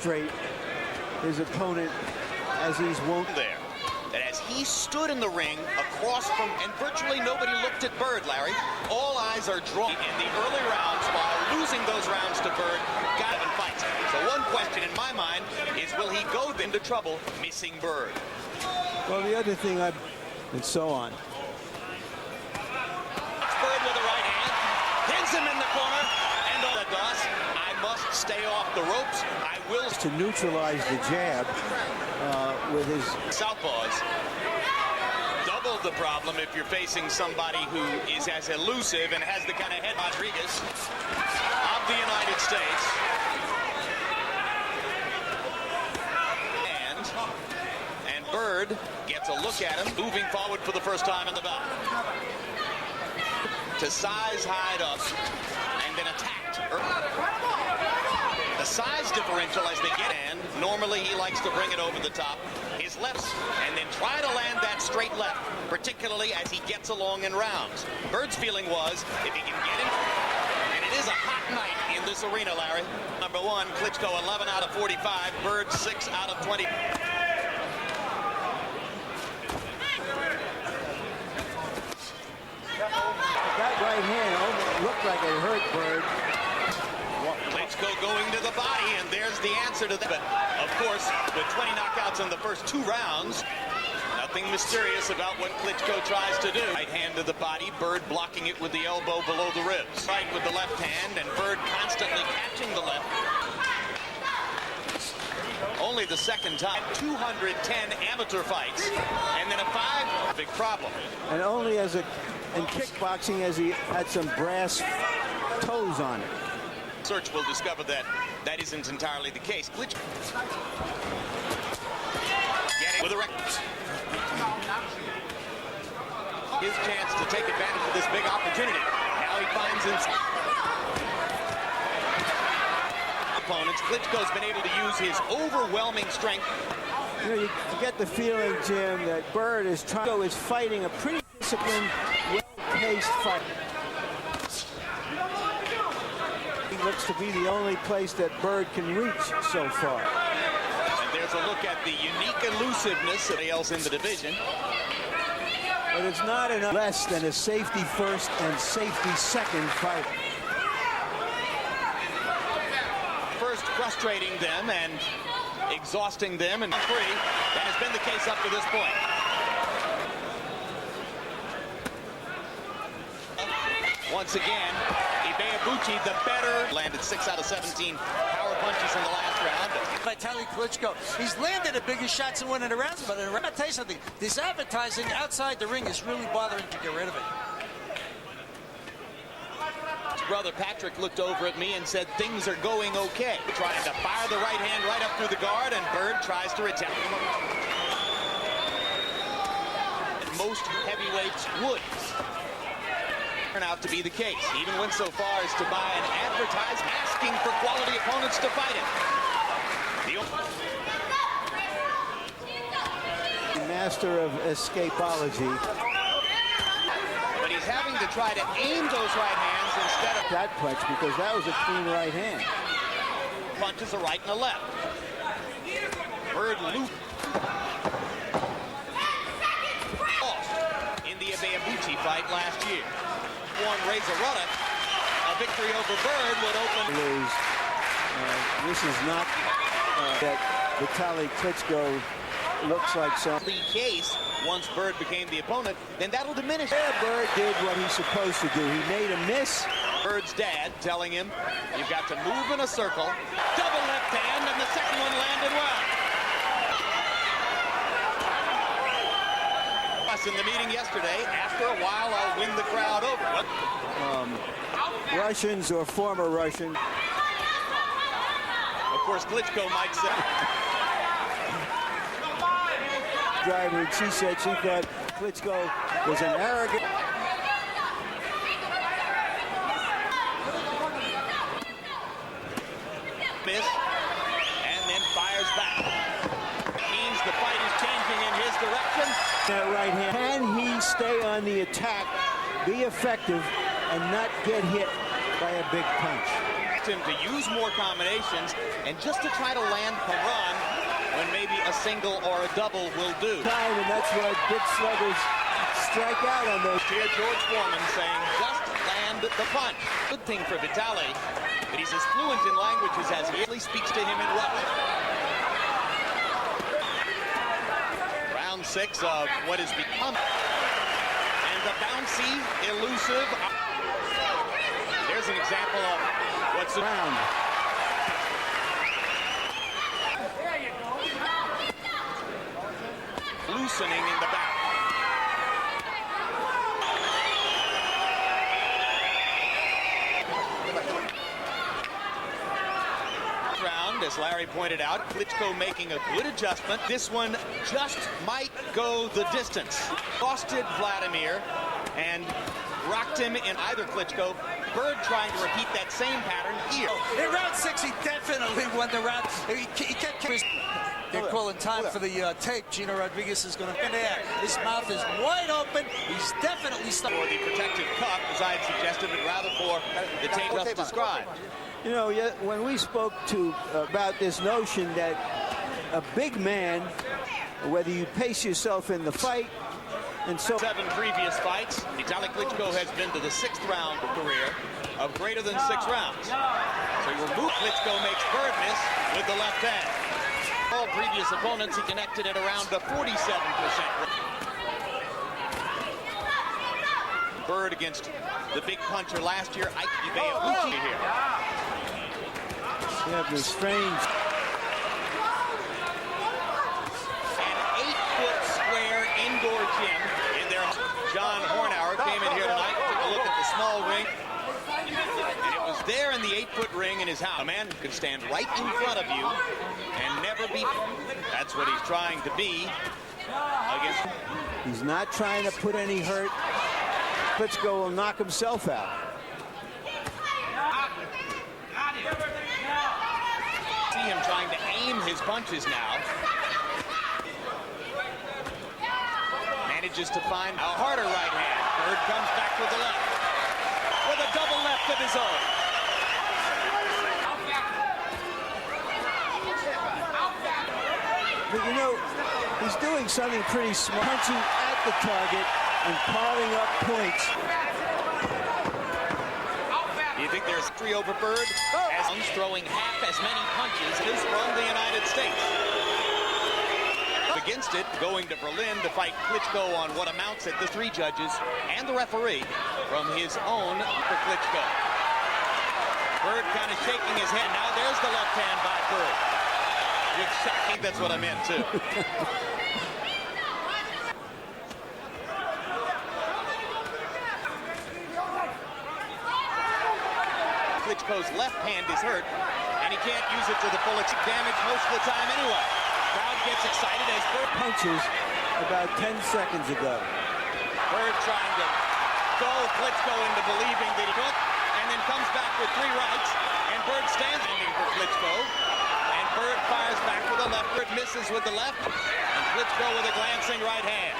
frustrate his opponent as he's wont there. And as he stood in the ring across from, and virtually nobody looked at Byrd, Larry. All eyes are drawn in the early rounds while losing those rounds to Byrd. Got him in fights. So one question in my mind is, will he go into trouble missing Byrd? Well, the other thing and so on. Byrd with the right hand, pins him in the corner, and on the dust. I must stay off the ropes. I will To neutralize the jab with his southpaws. Double the problem if you're facing somebody who is as elusive and has the kind of head Rodriguez of the United States. And Byrd gets a look at him, moving forward for the first time in the bout. To size hide up and then attacked. The size differential as they get in, normally he likes to bring it over the top. His lefts, and then try to land that straight left, particularly as he gets along in rounds. Byrd's feeling was, if he can get him, and it is a hot night in this arena, Larry. Number one, Klitschko 11 out of 45, Byrd 6 out of 20. that right hand looked like it hurt Byrd. Klitschko going to the body, and there's the answer to that. But, of course, with 20 knockouts in the first 2 rounds, nothing mysterious about what Klitschko tries to do. Right hand to the body, Byrd blocking it with the elbow below the ribs. Right with the left hand, and Byrd constantly catching the left. Only the second time. 210 amateur fights, and then a 5. Big problem. And only in kickboxing as he had some brass toes on it. Search will discover that that isn't entirely the case. Klitschko getting with a record. His chance to take advantage of this big opportunity. Now he finds himself. Opponents. Klitschko's been able to use his overwhelming strength. You know, you get the feeling, Jim, that Byrd is fighting a pretty disciplined, well-paced fight. He looks to be the only place that Byrd can reach so far. And there's a look at the unique elusiveness of else in the division. But it's not enough less than a safety first and safety second fight. First frustrating them and exhausting them, and 3. That has been the case up to this point. Once again, Ibeabuchi, the better, landed 6 out of 17 power punches in the last round. Vitali Klitschko, he's landed the biggest shots in one of the rounds, but I'll tell you something, this advertising outside the ring is really bothering to get rid of it. His brother Patrick looked over at me and said things are going okay. Trying to fire the right hand right up through the guard, and Byrd tries to retaliate. Most heavyweights would turn out to be the case. He even went so far as to buy an advertisement asking for quality opponents to fight him. The master of escapology. But he's having to try to aim those right hands instead of that punch, because that was a clean right hand. punches a right and a left. Byrd loop. In the Ibeabuchi fight last year. One Razor Ruddock, a victory over Byrd would open. This is not that Vitali Klitschko looks like something. The case, once Byrd became the opponent, then that'll diminish. Yeah, Byrd did what he's supposed to do. He made a miss. Byrd's dad telling him, you've got to move in a circle. Double left hand, and the second one landed well. In the meeting yesterday, after a while, I'll win the crowd over. Russians or former Russian. Of course, Klitschko might say. Driver, she said she thought Klitschko was an arrogant. Miss, and then fires back. That means the fight is changing in his direction. That right hand. Can he stay on the attack, be effective, and not get hit by a big punch? forced him to use more combinations and just to try to land a run when maybe a single or a double will do. And that's why big sluggers strike out on those. Here, George Foreman saying, just land the punch. Good thing for Vitali, but he's as fluent in languages as he really speaks to him in Russian. Round 6 of what has become, and the bouncy, elusive. There's an example of what's around. Loosening in the back. Round, as Larry pointed out, Klitschko making a good adjustment. This one just might go the distance. Busted Vladimir and rocked him in either Klitschko. Byrd trying to repeat that same pattern here. In round 6, he definitely won the round. He kept they're calling time for the tape. Gino Rodriguez is going to finish there. His mouth is wide open. He's definitely stuck. For the protective cuff, as I had suggested, but rather for the tape just described. You know, when we spoke about this notion that a big man, whether you pace yourself in the fight, and so 7 previous fights, Vitali Klitschko has been to the 6th round career of greater than 6 rounds. So you remove Klitschko, makes Byrd miss with the left hand. All previous opponents, he connected at around a 47%. Byrd against the big puncher last year, Ike Ibeabuchi here. You have this strange. An 8-foot square indoor gym in there. John Hornauer came in here tonight, took a look at the small ring. And it was there in the 8-foot ring in his house. A man who could stand right in front of you and never be. That's what he's trying to be against. He's not trying to put any hurt. Klitschko will knock himself out. See him trying to aim his punches now. Manages to find a harder right hand. Byrd comes back with the left. With a double left of his own. But you know, he's doing something pretty smart. Punching at the target and piling up points. Do you think there's 3 over Byrd? As throwing half as many punches as from the United States. Against it, going to Berlin to fight Klitschko on what amounts at the 3 judges and the referee from his own for Klitschko. Byrd kind of shaking his head. Now there's the left hand by Byrd. Which I think that's what I meant too. Klitschko's left hand is hurt, and he can't use it to the full extent. Damage most of the time anyway. Crowd gets excited as Byrd Punches about 10 seconds ago. Byrd trying to go Klitschko into believing that he took, and then comes back with 3 rights, and Byrd stands ending for Klitschko, and Byrd fires back with a left. Byrd misses with the left, and Klitschko with a glancing right hand.